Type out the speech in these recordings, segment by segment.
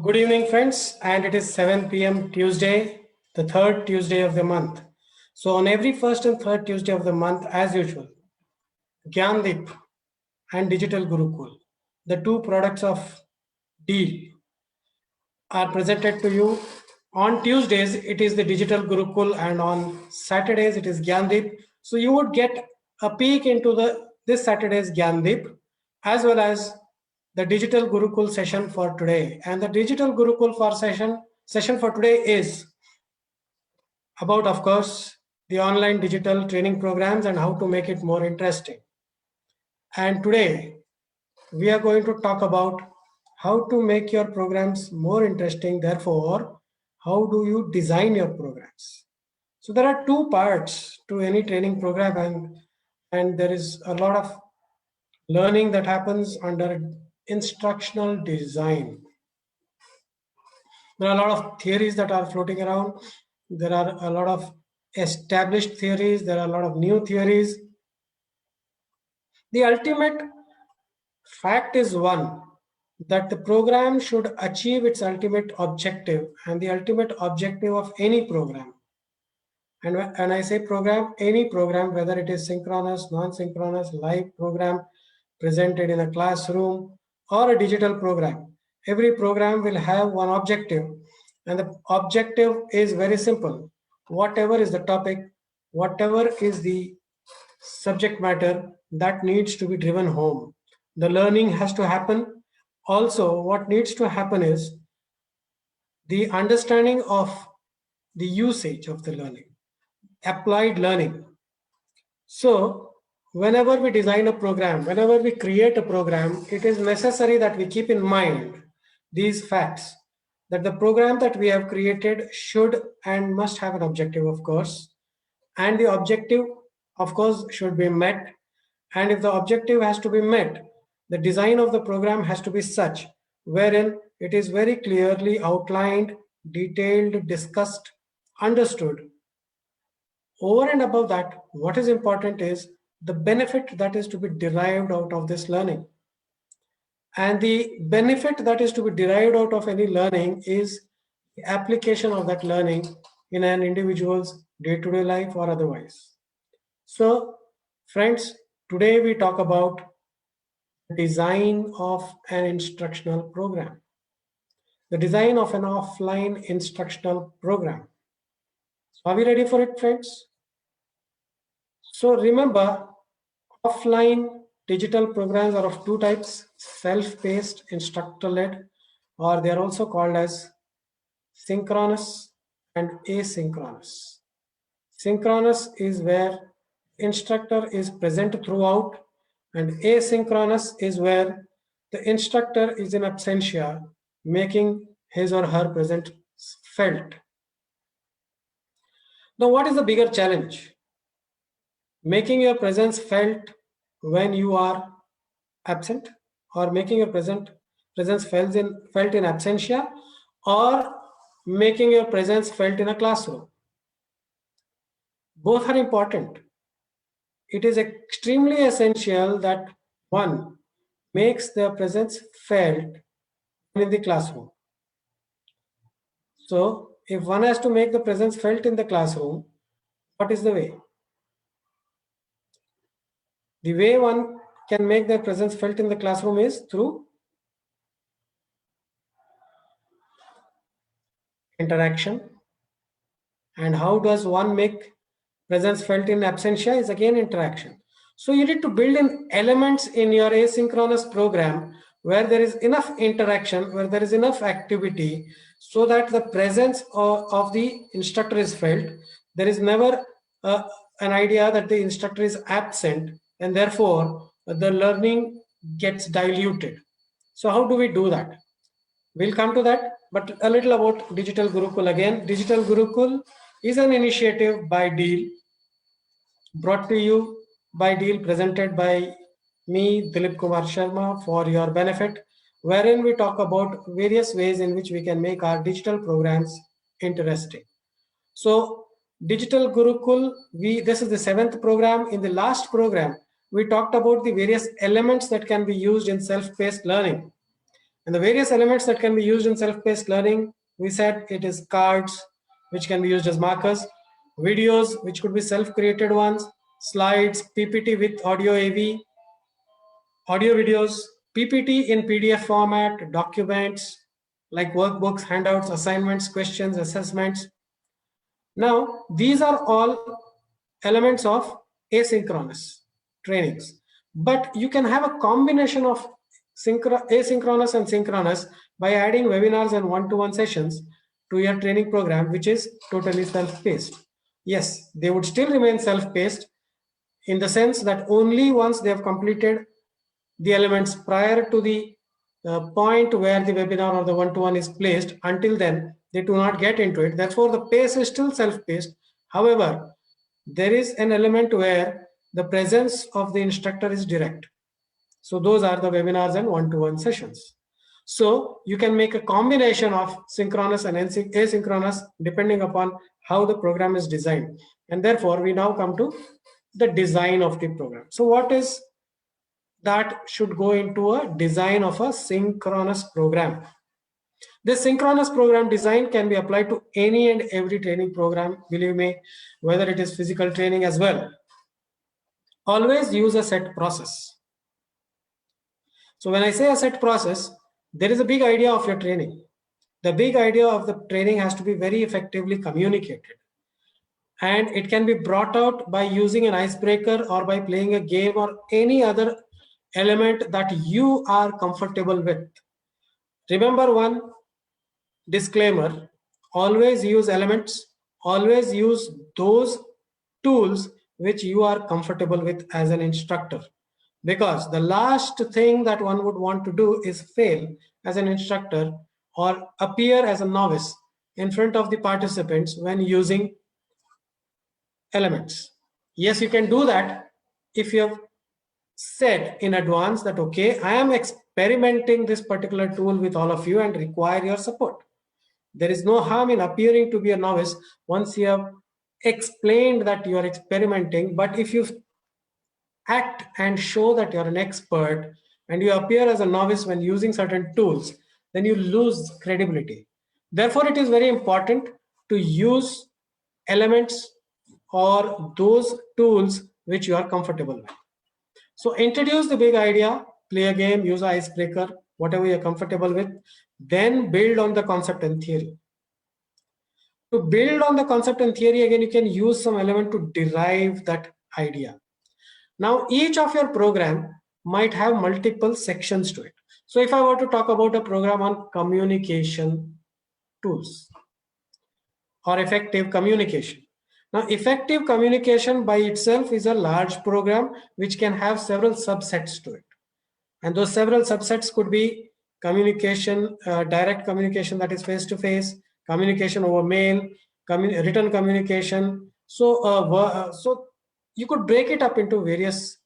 Good evening, friends, and it is 7 p.m. Tuesday, the third Tuesday of the month. So, on every first and third Tuesday of the month, as usual, Gyandeep and Digital Gurukul, the two products of Deal, are presented to you. On Tuesdays, it is the Digital Gurukul, and on Saturdays, it is Gyandeep. So, you would get a peek into this Saturday's Gyandeep as well as the Digital Gurukul session for today. And the Digital Gurukul for session for today is about, of course, the online digital training programs and how to make it more interesting. And today we are going to talk about how to make your programs more interesting. Therefore, how do you design your programs? So there are two parts to any training program, and there is a lot of learning that happens under instructional design. There are a lot of theories that are floating around. There are a lot of established theories. There are a lot of new theories. The ultimate fact is one, that the program should achieve its ultimate objective, and the ultimate objective of any program. And when I say program, any program, whether it is synchronous, non-synchronous, live program presented in a classroom or a digital program, every program will have one objective. And the objective is very simple. Whatever is the topic, whatever is the subject matter, that needs to be driven home. The learning has to happen. Also, what needs to happen is the understanding of the usage of the learning, applied learning. So, whenever we design a program, whenever we create a program, it is necessary that we keep in mind these facts, that the program that we have created should and must have an objective, of course, and the objective, of course, should be met. And if the objective has to be met, the design of the program has to be such wherein it is very clearly outlined, detailed, discussed, understood. Over and above that, what is important is the benefit that is to be derived out of this learning. And the benefit that is to be derived out of any learning is the application of that learning in an individual's day-to-day life or otherwise. So, friends, today we talk about design of an instructional program, the design of an offline instructional program. So are we ready for it, friends? So remember, offline digital programs are of two types: self-paced, instructor-led, or they are also called as synchronous and asynchronous. Synchronous is where instructor is present throughout, and asynchronous is where the instructor is in absentia, making his or her presence felt. Now, what is the bigger challenge? Making your presence felt when you are absent, or making your presence felt in absentia, or making your presence felt in a classroom? Both are important. It is extremely essential that one makes their presence felt in the classroom. So, if one has to make the presence felt in the classroom, what is the way? The way one can make their presence felt in the classroom is through interaction. And how does one make presence felt in absentia? Is again interaction. So you need to build in elements in your asynchronous program where there is enough interaction, where there is enough activity, so that the presence of the instructor is felt. There is never an idea that the instructor is absent, and therefore the learning gets diluted. So how do we do that? We'll come to that, but a little about Digital Gurukul again. Digital Gurukul is an initiative by Deal, brought to you by Deal, presented by me, Dilip Kumar Sharma, for your benefit, wherein we talk about various ways in which we can make our digital programs interesting. So, Digital Gurukul, this is the 7th program. In the last program, we talked about the various elements that can be used in self-paced learning. And the various elements that can be used in self-paced learning, we said it is cards, which can be used as markers, videos, which could be self-created ones, slides, PPT with audio AV, audio videos, PPT in PDF format, documents like workbooks, handouts, assignments, questions, assessments. Now, these are all elements of asynchronous trainings, but you can have a combination of asynchronous and synchronous by adding webinars and one-to-one sessions to your training program, which is totally self-paced. Yes, they would still remain self-paced in the sense that only once they have completed the elements prior to the point where the webinar or the one-to-one is placed, until then they do not get into it. Therefore, the pace is still self-paced. However, there is an element where the presence of the instructor is direct. So those are the webinars and one-to-one sessions. So you can make a combination of synchronous and asynchronous depending upon how the program is designed. And therefore, we now come to the design of the program. So what is that should go into a design of a synchronous program? This synchronous program design can be applied to any and every training program, believe me, whether it is physical training as well. Always use a set process. So when I say a set process, there is a big idea of your training. The big idea of the training has to be very effectively communicated. And it can be brought out by using an icebreaker or by playing a game or any other element that you are comfortable with. Remember one disclaimer: always use elements, always use those tools which you are comfortable with as an instructor, because the last thing that one would want to do is fail as an instructor or appear as a novice in front of the participants when using elements. Yes, you can do that if you have said in advance that, okay, I am experimenting this particular tool with all of you and require your support. There is no harm in appearing to be a novice once you have explained that you are experimenting. But if you act and show that you're an expert and you appear as a novice when using certain tools, then you lose credibility. Therefore, it is very important to use elements or those tools which you are comfortable with. So introduce the big idea, play a game, use an icebreaker, whatever you're comfortable with, then build on the concept and theory. To build on the concept and theory, again, you can use some element to derive that idea. Now, each of your program might have multiple sections to it. So if I were to talk about a program on communication tools or effective communication. Now, effective communication by itself is a large program which can have several subsets to it. And those several subsets could be communication, direct communication, that is face-to-face, communication over mail, written communication. So you could break it up into various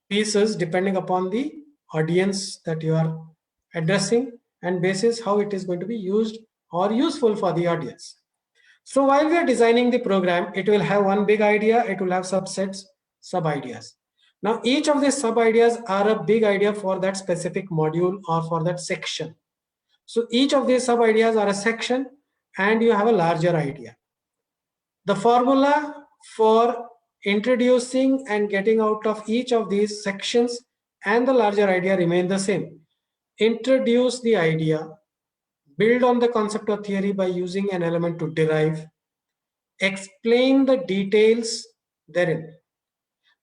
pieces depending upon the audience that you are addressing and basis how it is going to be used or useful for the audience. So while we are designing the program, it will have one big idea, it will have subsets, sub-ideas. Now, each of these sub-ideas are a big idea for that specific module or for that section. So each of these sub-ideas are a section and you have a larger idea. The formula for introducing and getting out of each of these sections and the larger idea remain the same. Introduce the idea, build on the concept or theory by using an element to derive, explain the details therein.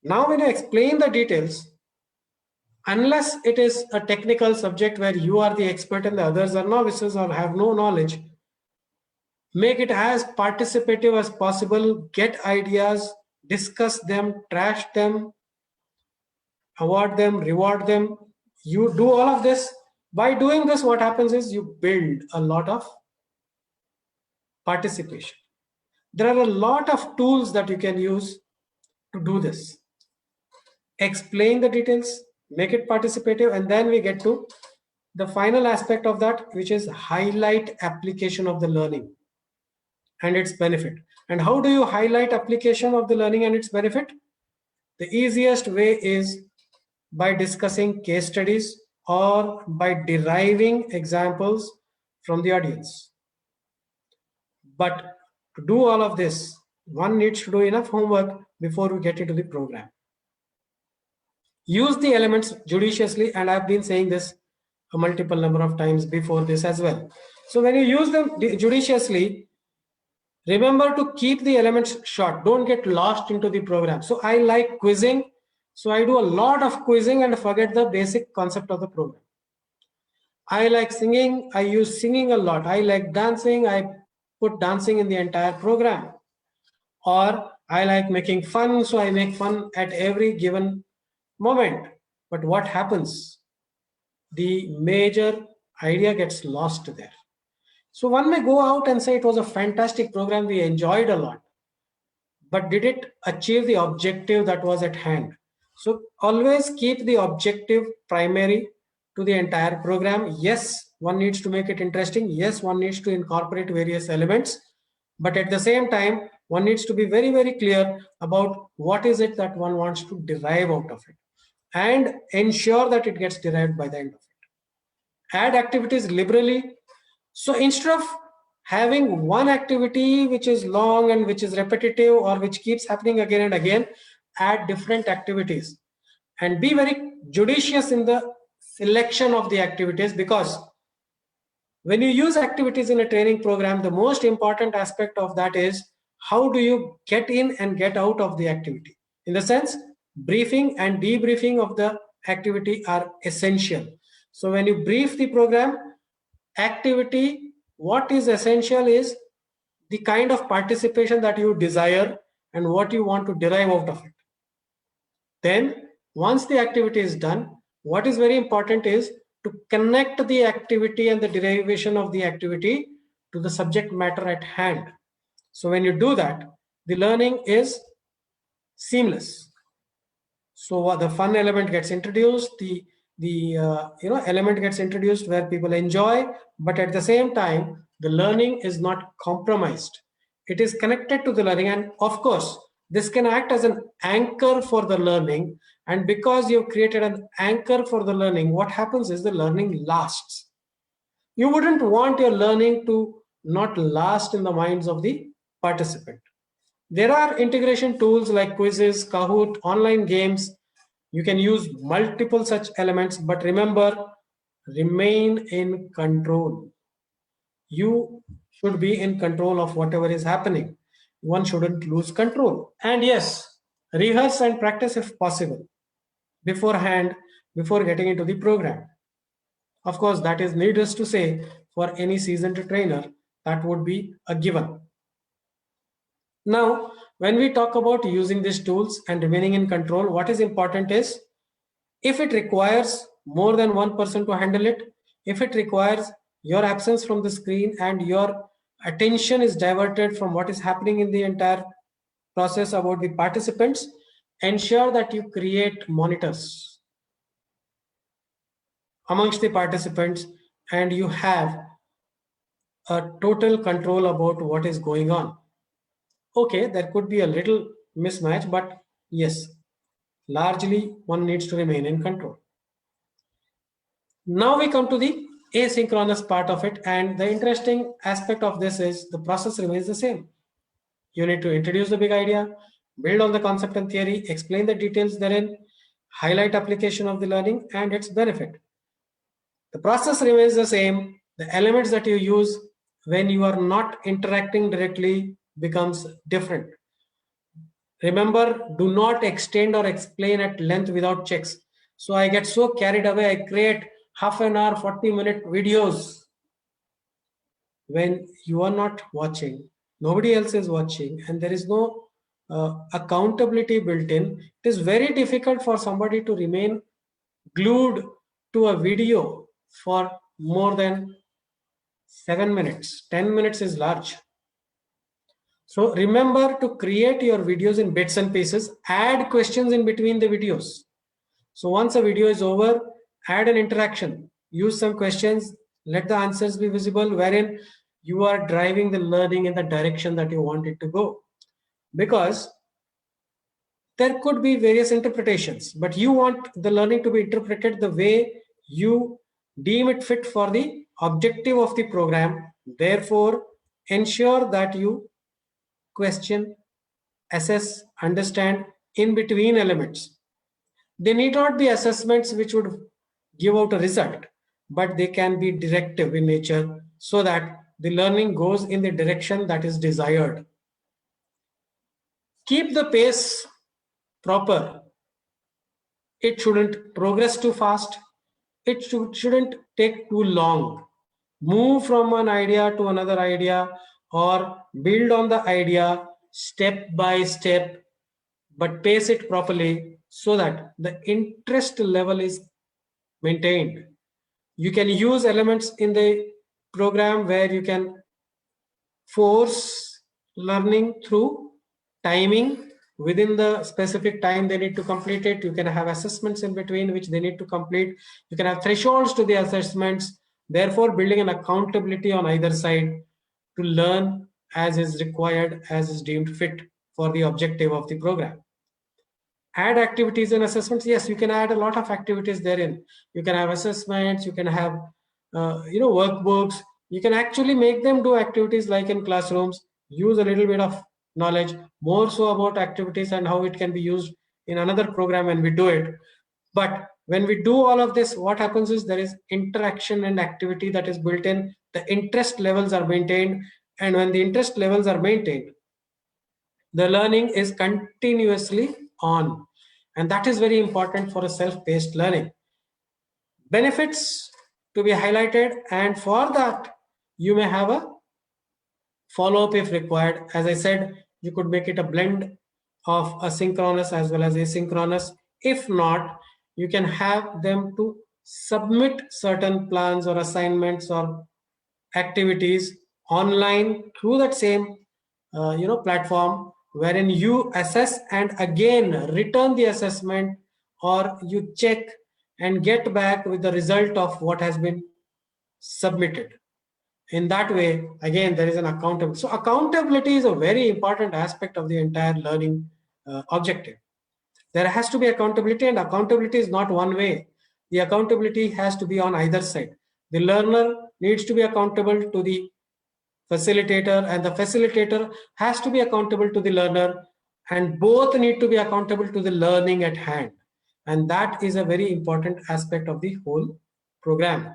Now, when you explain the details, unless it is a technical subject where you are the expert and the others are novices or have no knowledge, make it as participative as possible, get ideas, discuss them, trash them, award them, reward them. You do all of this. By doing this, what happens is you build a lot of participation. There are a lot of tools that you can use to do this. Explain the details, make it participative, and then we get to the final aspect of that, which is highlight application of the learning and its benefit. And how do you highlight application of the learning and its benefit? The easiest way is by discussing case studies or by deriving examples from the audience. But to do all of this, one needs to do enough homework before we get into the program. Use the elements judiciously, and I've been saying this a multiple number of times before this as well. So when you use them judiciously, remember to keep the elements short. Don't get lost into the program. So I like quizzing. So I do a lot of quizzing and forget the basic concept of the program. I like singing. I use singing a lot. I like dancing. I put dancing in the entire program. Or I like making fun. So I make fun at every given moment. But what happens? The major idea gets lost there. So one may go out and say it was a fantastic program. We enjoyed a lot. But did it achieve the objective that was at hand? So always keep the objective primary to the entire program. Yes, one needs to make it interesting. Yes, one needs to incorporate various elements. But at the same time, one needs to be very, very clear about what is it that one wants to derive out of it and ensure that it gets derived by the end of it. Add activities liberally. So instead of having one activity which is long and which is repetitive or which keeps happening again and again, add different activities and be very judicious in the selection of the activities, because when you use activities in a training program, the most important aspect of that is how do you get in and get out of the activity. In the sense, briefing and debriefing of the activity are essential. So when you brief the program activity, what is essential is the kind of participation that you desire and what you want to derive out of it. Then once the activity is done, what is very important is to connect the activity and the derivation of the activity to the subject matter at hand. So when you do that, the learning is seamless. So the fun element gets introduced, the element gets introduced where people enjoy, but at the same time the learning is not compromised. It is connected to the learning, and of course this can act as an anchor for the learning. And because you've created an anchor for the learning, what happens is the learning lasts. You wouldn't want your learning to not last in the minds of the participant. There are integration tools like quizzes, Kahoot, online games. You can use multiple such elements, but remember, remain in control. You should be in control of whatever is happening. One shouldn't lose control. And yes, rehearse and practice if possible beforehand, before getting into the program. Of course, that is needless to say for any seasoned trainer, that would be a given. Now, when we talk about using these tools and remaining in control, what is important is if it requires more than one person to handle it, if it requires your absence from the screen and your attention is diverted from what is happening in the entire process about the participants, ensure that you create monitors amongst the participants and you have a total control about what is going on. Okay, there could be a little mismatch, but yes, largely one needs to remain in control. Now we come to the asynchronous part of it, and the interesting aspect of this is the process remains the same. You need to introduce the big idea, build on the concept and theory, explain the details therein, highlight application of the learning and its benefit. The process remains the same. The elements that you use when you are not interacting directly becomes different. Remember, do not extend or explain at length without checks. So I get so carried away, I create half an hour, 40-minute videos. When you are not watching, nobody else is watching, and there is no accountability built in, it is very difficult for somebody to remain glued to a video for more than 7 minutes. 10 minutes is large. So remember to create your videos in bits and pieces, add questions in between the videos. So once a video is over, add an interaction, use some questions, let the answers be visible, wherein you are driving the learning in the direction that you want it to go. Because there could be various interpretations, but you want the learning to be interpreted the way you deem it fit for the objective of the program. Therefore, ensure that you question, assess, understand in between elements. They need not be assessments which would give out a result, but they can be directive in nature so that the learning goes in the direction that is desired. Keep the pace proper. It shouldn't progress too fast. It shouldn't take too long. Move from one idea to another idea or build on the idea step by step, but pace it properly so that the interest level is maintained. You can use elements in the program where you can force learning through timing. Within the specific time they need to complete it. You can have assessments in between which they need to complete. You can have thresholds to the assessments, therefore building an accountability on either side to learn as is required, as is deemed fit for the objective of the program. Add activities and assessments. Yes, you can add a lot of activities therein. You can have assessments, you can have workbooks. You can actually make them do activities like in classrooms. Use a little bit of knowledge, more so about activities and how it can be used in another program when we do it. But when we do all of this, what happens is there is interaction and activity that is built in. The interest levels are maintained, and when the interest levels are maintained, the learning is continuously on, and that is very important for a self-paced learning. Benefits to be highlighted, and for that you may have a follow-up if required. As I said, you could make it a blend of asynchronous as well as asynchronous. If not, you can have them to submit certain plans or assignments or activities online through that same platform, wherein you assess and again return the assessment, or you check and get back with the result of what has been submitted. In that way, again, there is an accountability. So accountability is a very important aspect of the entire learning objective. There has to be accountability, and accountability is not one way. The accountability has to be on either side. The learner needs to be accountable to the facilitator, and the facilitator has to be accountable to the learner, and both need to be accountable to the learning at hand. And that is a very important aspect of the whole program.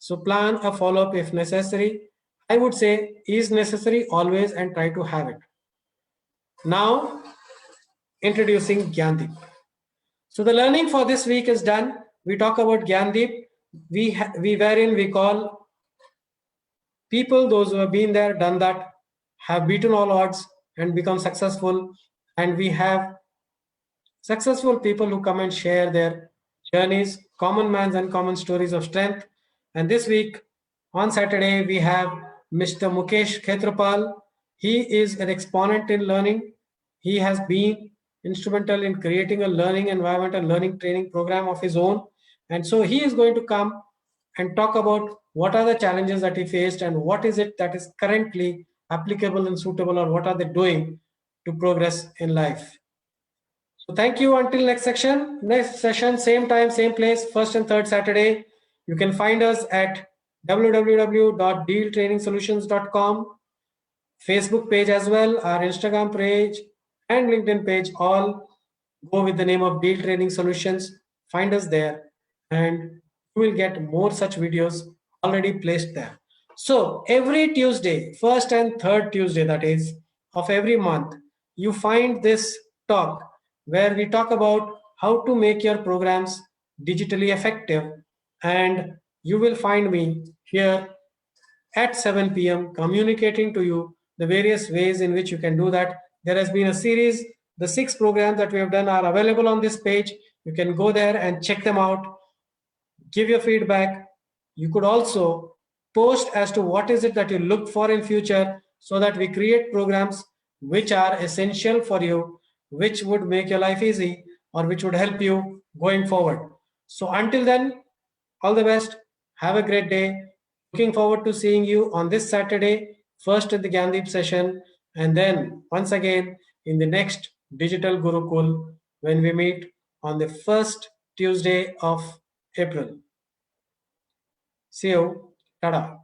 So plan a follow-up if necessary. I would say is necessary always, and try to have it. Now, introducing Gyandeep. So the learning for this week is done. We talk about Gyandeep. Wherein we call people, those who have been there, done that, have beaten all odds and become successful. And we have successful people who come and share their journeys, common man's and common stories of strength. And this week, on Saturday, we have Mr. Mukesh Khetrapal. He is an exponent in learning. He has been instrumental in creating a learning environment and learning training program of his own. And so he is going to come and talk about what are the challenges that he faced and what is it that is currently applicable and suitable, or what are they doing to progress in life. So thank you until next section. Next session, same time, same place, first and third Saturday. You can find us at www.dealtrainingsolutions.com, Facebook page as well, our Instagram page and LinkedIn page, all go with the name of Deal Training Solutions. Find us there and you will get more such videos already placed there. So every Tuesday, first and third Tuesday, that is, of every month, you find this talk where we talk about how to make your programs digitally effective, and you will find me here at 7 p.m. communicating to you the various ways in which you can do that. There has been a series. The 6 programs that we have done are available on this page. You can go there and check them out, give your feedback. You could also post as to what is it that you look for in future, so that we create programs which are essential for you, which would make your life easy, or which would help you going forward. So until then, all the best. Have a great day. Looking forward to seeing you on this Saturday, first at the Gyandeep session, and then once again in the next Digital Gurukul when we meet on the first Tuesday of April. See you. Tada.